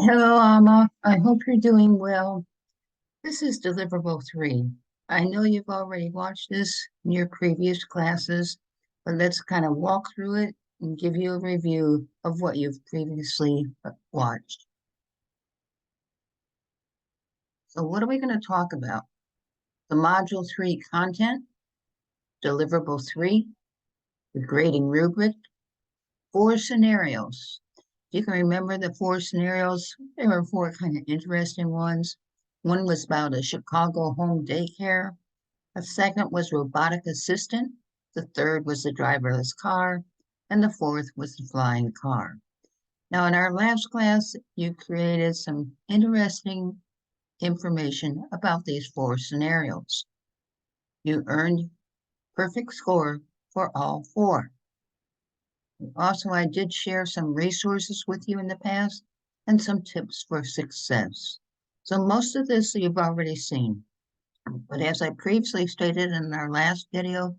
Hello, Alma. I hope you're doing well. This is Deliverable 3. I know you've already watched this in your previous classes, but let's kind of walk through it and give you a review of what you've previously watched. So what are we going to talk about? The Module 3 content, Deliverable 3, the grading rubric, 4 scenarios. You can remember the 4 scenarios. There were 4 kind of interesting ones. One was about a Chicago home daycare. A second was robotic assistant. The third was the driverless car. And the fourth was the flying car. Now, in our last class, you created some interesting information about these 4 scenarios. You earned perfect score for all 4. Also, I did share some resources with you in the past and some tips for success. So most of this you've already seen. But as I previously stated in our last video,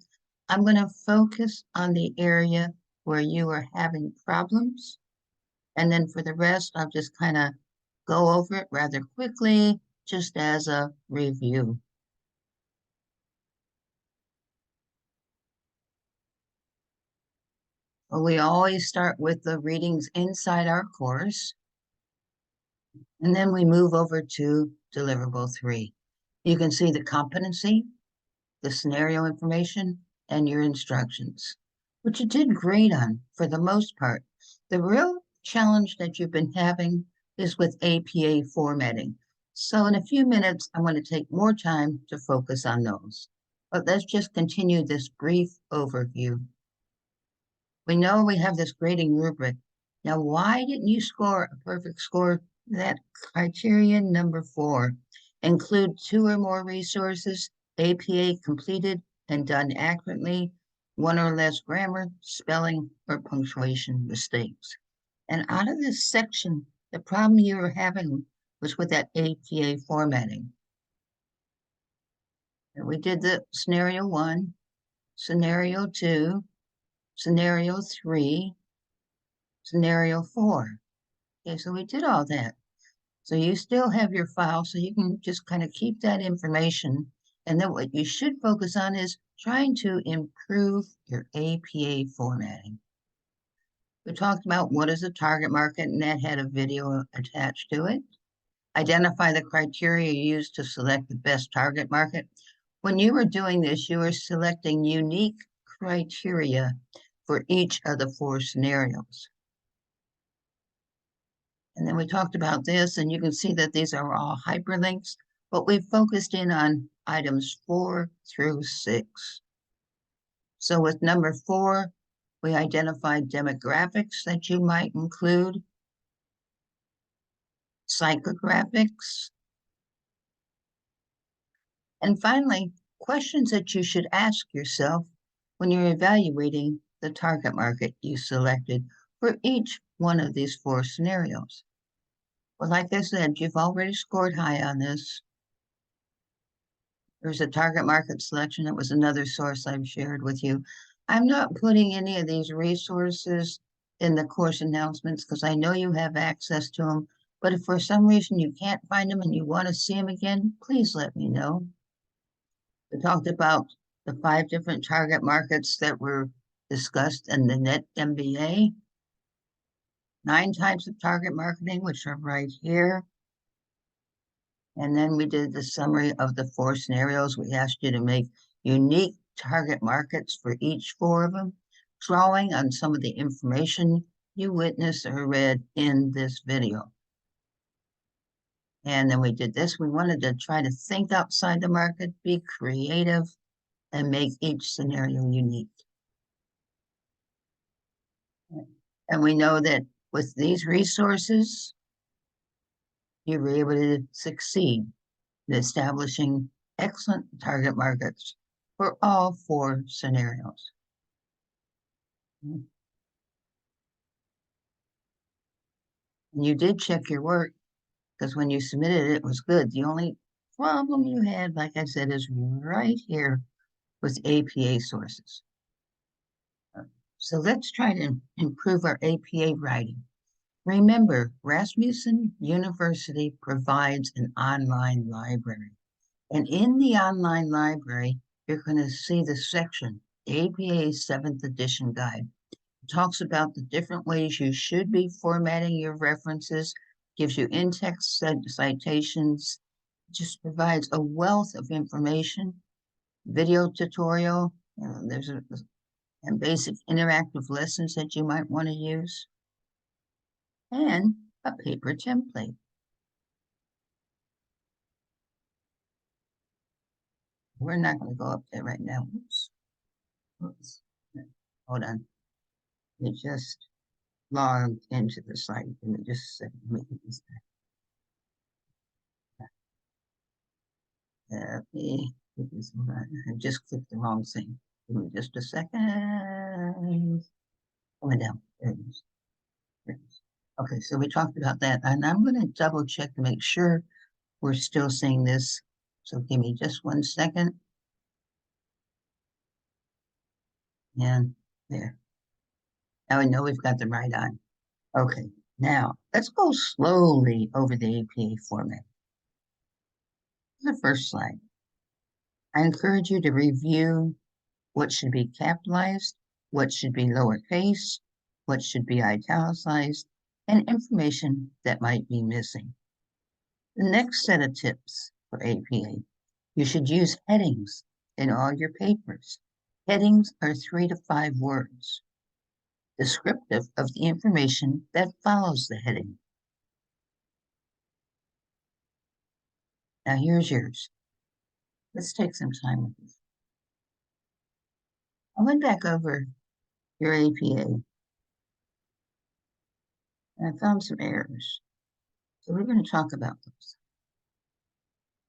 I'm going to focus on the area where you are having problems. And then for the rest, I'll just kind of go over it rather quickly, just as a review. Well, we always start with the readings inside our course, and then we move over to Deliverable 3. You can see the competency, the scenario information, and your instructions, which you did great on for the most part. The real challenge that you've been having is with APA formatting. So in a few minutes, I'm going to take more time to focus on those. But let's just continue this brief overview. We know we have this grading rubric. Now, why didn't you score a perfect score? That criterion number 4, include 2 or more resources, APA completed and done accurately, 1 or less grammar, spelling, or punctuation mistakes. And out of this section, the problem you were having was with that APA formatting. And we did the scenario 1, scenario 2, scenario 3, scenario 4. Okay, so we did all that. So you still have your file, so you can just kind of keep that information. And then what you should focus on is trying to improve your APA formatting. We talked about what is a target market, and that had a video attached to it. Identify the criteria used to select the best target market. When you were doing this, you were selecting unique criteria for each of the 4 scenarios. And then we talked about this, and you can see that these are all hyperlinks, but we focused in on items 4 through 6. So with number 4, we identified demographics that you might include, psychographics, and finally, questions that you should ask yourself when you're evaluating the target market you selected for each one of these 4 scenarios. Well, like I said, you've already scored high on this. There's a target market selection. That was another source I've shared with you. I'm not putting any of these resources in the course announcements because I know you have access to them. But if for some reason you can't find them and you want to see them again, please let me know. We talked about the 5 different target markets that were discussed in the Net MBA. 9 types of target marketing, which are right here. And then we did the summary of the 4 scenarios. We asked you to make unique target markets for each 4 of them, drawing on some of the information you witnessed or read in this video. And then we did this. We wanted to try to think outside the market, be creative, and make each scenario unique. And we know that with these resources, you were able to succeed in establishing excellent target markets for all 4 scenarios. And you did check your work because when you submitted it, it was good. The only problem you had, like I said, is right here with APA sources. So let's try to improve our APA writing. Remember, Rasmussen University provides an online library. And in the online library, you're going to see the section, the APA 7th edition guide. It talks about the different ways you should be formatting your references, gives you in-text citations, just provides a wealth of information, video tutorial, there's and basic interactive lessons that you might want to use, and a paper template. We're not going to go up there right now. Oops. Oops. Hold on. It just logged into the site. Give me just a second. Let me get this back. I just clicked the wrong thing. Give me just a second. Going down. There it is. There it is. Okay, so we talked about that, and I'm going to double check to make sure we're still seeing this. So give me just 1 second. And there. Now we know we've got the right on. Okay, now let's go slowly over the APA format. The first slide. I encourage you to review what should be capitalized, what should be lowercase, what should be italicized, and information that might be missing. The next set of tips for APA. You should use headings in all your papers. Headings are 3 to 5 words, descriptive of the information that follows the heading. Now here's yours. Let's take some time with this. I went back over your APA and I found some errors. So we're going to talk about those.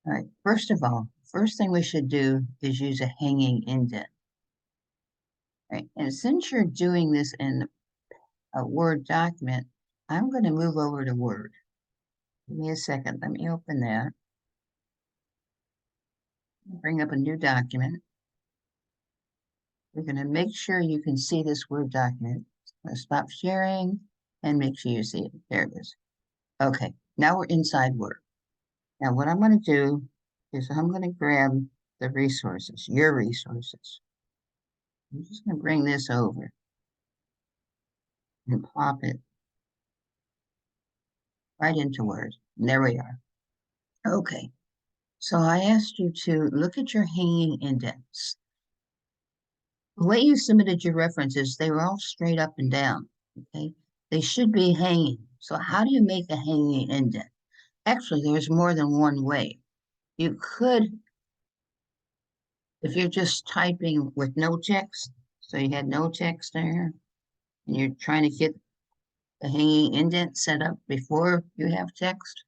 All right, first of all, first thing we should do is use a hanging indent. Right, and since you're doing this in a Word document, I'm going to move over to Word. Give me a second. Let me open that. Bring up a new document. We're going to make sure you can see this Word document. I'm going to stop sharing and make sure you see it. There it is. Okay, now we're inside Word. Now what I'm going to do is I'm going to grab the resources, your resources. I'm just going to bring this over and plop it right into Word. And there we are. Okay, so I asked you to look at your hanging indents. The way you submitted your references, they were all straight up and down, okay? They should be hanging. So how do you make a hanging indent? Actually, there's more than one way. You could, if you're just typing with no text, so you had no text there, and you're trying to get the hanging indent set up before you have text,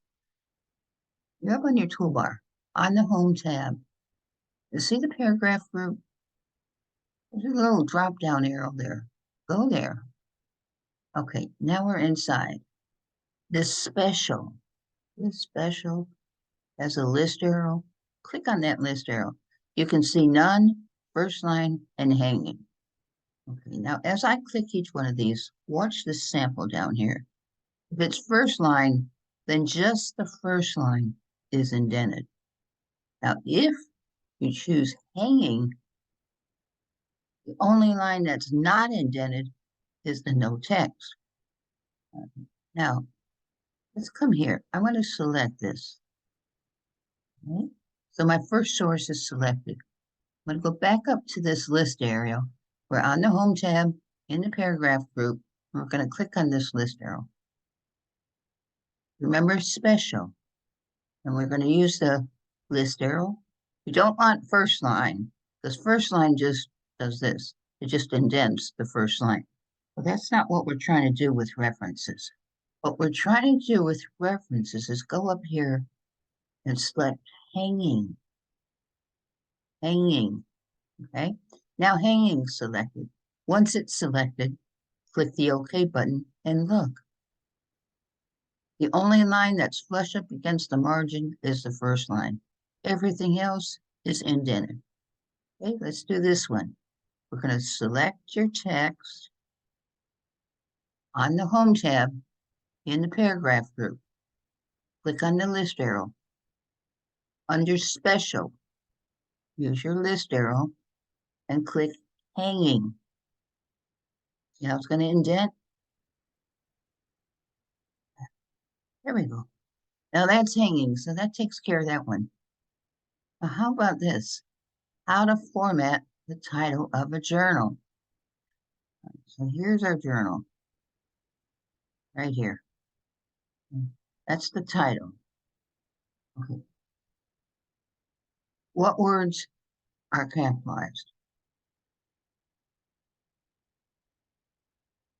you're up on your toolbar, on the Home tab. You see the paragraph group? There's a little drop-down arrow there. Go there. Okay, now we're inside. This special has a list arrow. Click on that list arrow. You can see none, first line, and hanging. Okay, now as I click each one of these, watch this sample down here. If it's first line, then just the first line is indented. Now, if you choose hanging, the only line that's not indented is the no text. Now, let's come here. I want to select this. Okay. So my first source is selected. I'm going to go back up to this list area. We're on the Home tab in the paragraph group. We're going to click on this list arrow. Remember special. And we're going to use the list arrow. We don't want first line, because first line just does this. It just indents the first line. But that's not what we're trying to do with references. What we're trying to do with references is go up here and select hanging. Hanging. Okay. Now hanging selected. Once it's selected, click the OK button and look. The only line that's flush up against the margin is the first line. Everything else is indented. Okay, let's do this one. We're going to select your text on the Home tab. in the paragraph group, click on the list arrow. Under Special, use your list arrow and click Hanging. See how it's going to indent? There we go. Now that's hanging, so that takes care of that one. Now how about this? How to format the title of a journal. So here's our journal, right here. That's the title. Okay. What words are capitalized?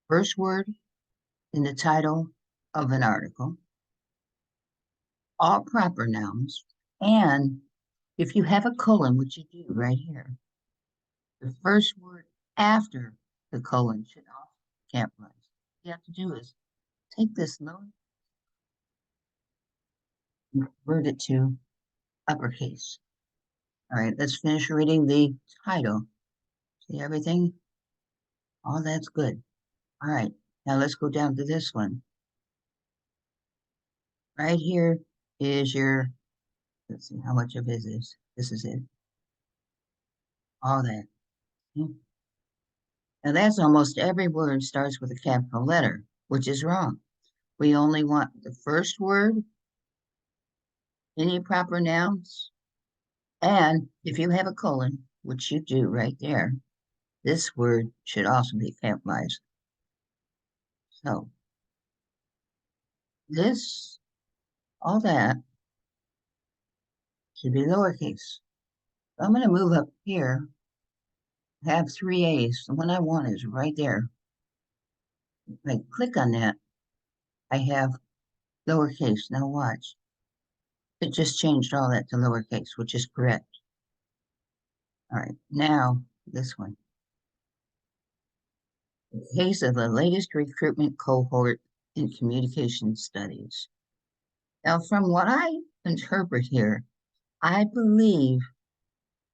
First word in the title of an article, all proper nouns, and if you have a colon, which you do right here, the first word after the colon should also be capitalized. What you have to do is take this lower and convert it to uppercase. All right, let's finish reading the title. See everything? All that's good. All right, now let's go down to this one. Right here is your, let's see how much of it is. This is it. All that. Hmm. Now that's almost every word starts with a capital letter, which is wrong. We only want the first word, any proper nouns, and if you have a colon, which you do right there, this word should also be capitalized. So this, all that, should be lowercase. So I'm going to move up here, have three A's. The one I want is right there. If I click on that, I have lowercase. Now watch. It just changed all that to lowercase, which is correct. All right, now this one. The case of the latest recruitment cohort in communication studies. Now, from what I interpret here, I believe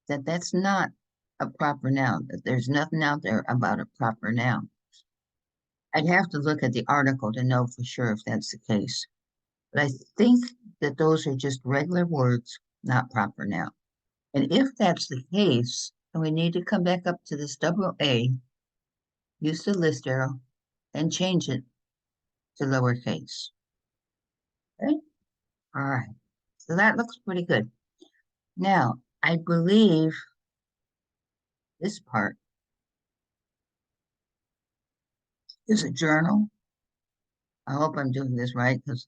that that's not a proper noun, that there's nothing out there about a proper noun. I'd have to look at the article to know for sure if that's the case. But I think that those are just regular words, not proper noun. And if that's the case, then we need to come back up to this double A, use the list arrow, and change it to lowercase. Okay? All right. So that looks pretty good. Now, I believe this part is a journal. I hope I'm doing this right because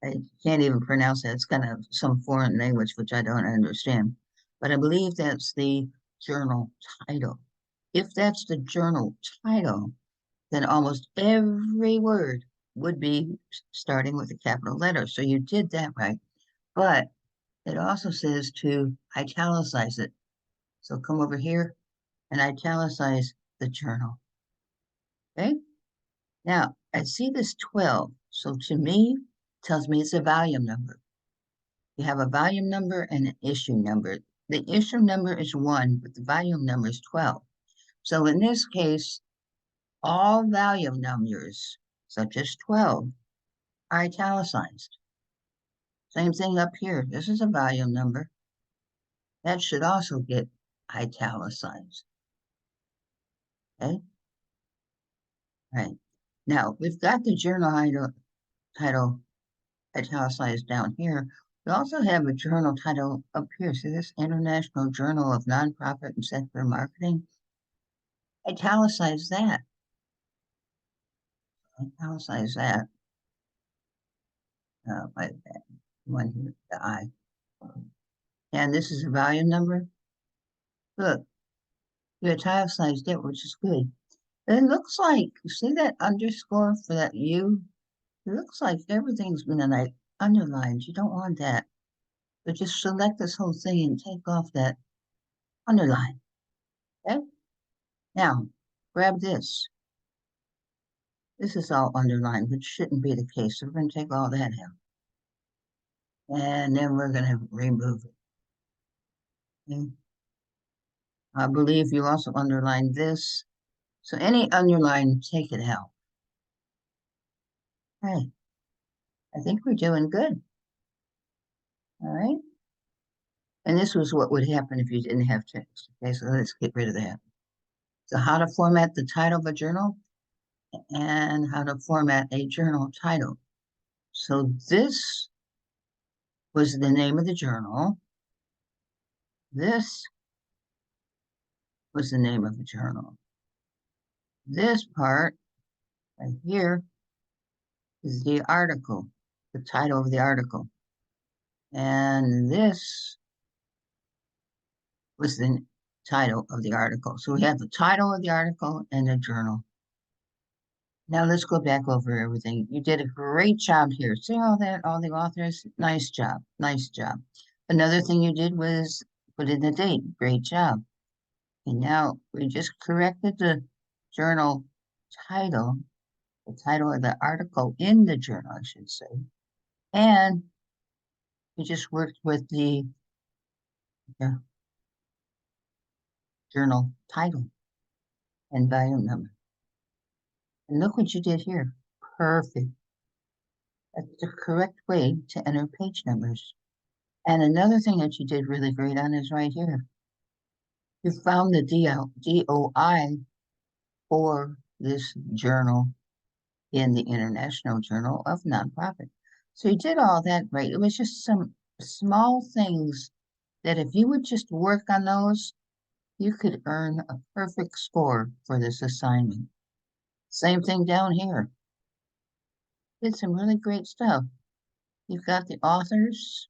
I can't even pronounce it. It's kind of some foreign language which I don't understand. But I believe that's the journal title. If that's the journal title, then almost every word would be starting with a capital letter. So you did that right. But it also says to italicize it. So come over here and italicize the journal. Okay? Now, I see this 12. So to me, tells me it's a volume number. You have a volume number and an issue number. The issue number is 1, but the volume number is 12. So in this case, all volume numbers, such as 12, are italicized. Same thing up here. This is a volume number. That should also get italicized. Okay? Right. Now, we've got the journal title italicized down here. We also have a journal title up here. See this? International Journal of Nonprofit and Secular Marketing. Italicize that. Italicize that. Like that one here, the I. And this is a volume number. Look, you italicized it, which is good. But it looks like, you see that underscore for that U? It looks like everything's been like underlined. You don't want that. So just select this whole thing and take off that underline. Okay? Now, grab this. This is all underlined, which shouldn't be the case. So we're going to take all that out. And then we're going to remove it. Okay? I believe you also underlined this. So any underline, take it out. Okay. I think we're doing good. All right. And this was what would happen if you didn't have text. Okay, so let's get rid of that. So how to format the title of a journal and how to format a journal title. So this was the name of the journal. This was the name of the journal. This part right here is the article, the title of the article. And this was the title of the article. So we have the title of the article and the journal. Now let's go back over everything. You did a great job here. See all that, all the authors? Nice job, nice job. Another thing you did was put in the date. Great job. And now we just corrected the journal title, the title of the article in the journal, I should say. And we just worked with the journal title and volume number. And look what you did here. Perfect. That's the correct way to enter page numbers. And another thing that you did really great on is right here. You found the DOI for this journal in the International Journal of Nonprofit. So you did all that right. It was just some small things that if you would just work on those, you could earn a perfect score for this assignment. Same thing down here. Did some really great stuff. You've got the authors,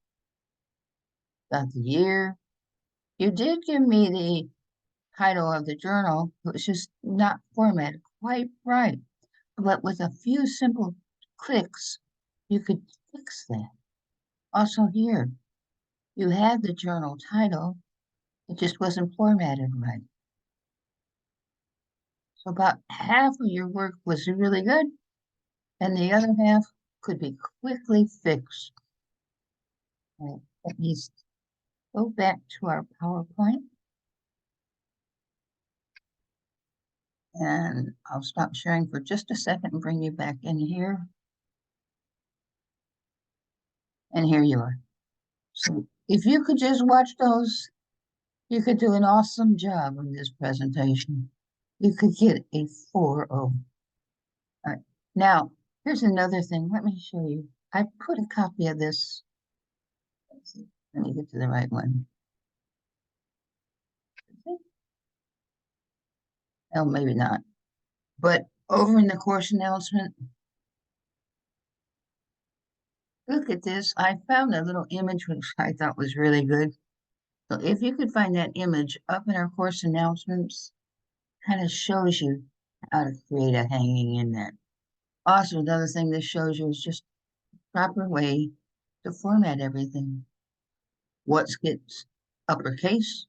got the year. You did give me the title of the journal. It was just not formatted quite right. But with a few simple clicks, you could fix that. Also here, you had the journal title. It just wasn't formatted right. So about half of your work was really good, and the other half could be quickly fixed. Right. Let me go back to our PowerPoint. And I'll stop sharing for just a second and bring you back in here. And here you are. So if you could just watch those, you could do an awesome job on this presentation. You could get a 4.0. All right. Now, here's another thing. Let me show you. I put a copy of this. Let's see. Let me get to the right one. Oh, maybe not. But over in the course announcement, look at this. I found a little image which I thought was really good. So if you could find that image up in our course announcements, kind of shows you how to create a hanging in that. Also, another thing this shows you is just proper way to format everything. What gets uppercase,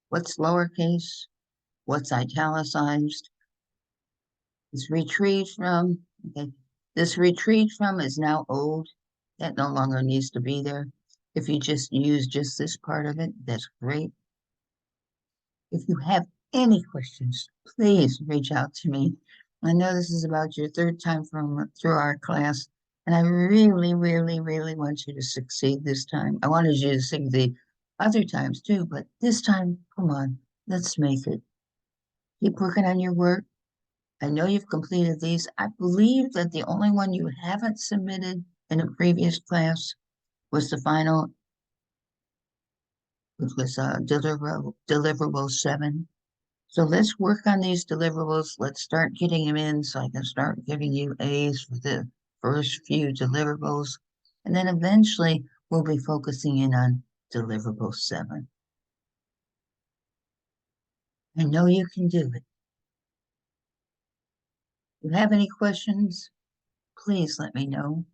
what's lowercase, what's italicized. This retrieved from, okay, this retrieved from is now old. That no longer needs to be there. If you just use just this part of it, that's great. If you have any questions, please reach out to me. I know this is about your third time through our class, and I really, really, really want you to succeed this time. I wanted you to succeed other times too, but this time, come on, let's make it. Keep working on your work. I know you've completed these. I believe that the only one you haven't submitted in a previous class was the final, which was deliverable 7. So let's work on these deliverables. Let's start getting them in so I can start giving you A's for the first few deliverables. And then eventually we'll be focusing in on deliverable 7. I know you can do it. If you have any questions, please let me know.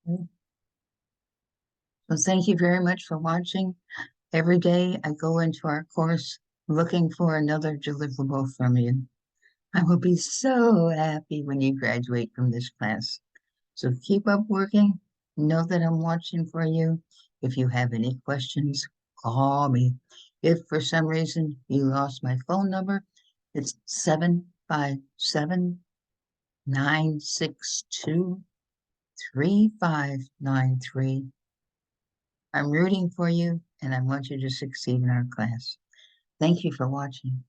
So thank you very much for watching. Every day I go into our course looking for another deliverable from you. I will be so happy when you graduate from this class. So keep up working. Know that I'm watching for you. If you have any questions, call me. If for some reason you lost my phone number, it's 757 9623593. I'm rooting for you, and I want you to succeed in our class. Thank you for watching.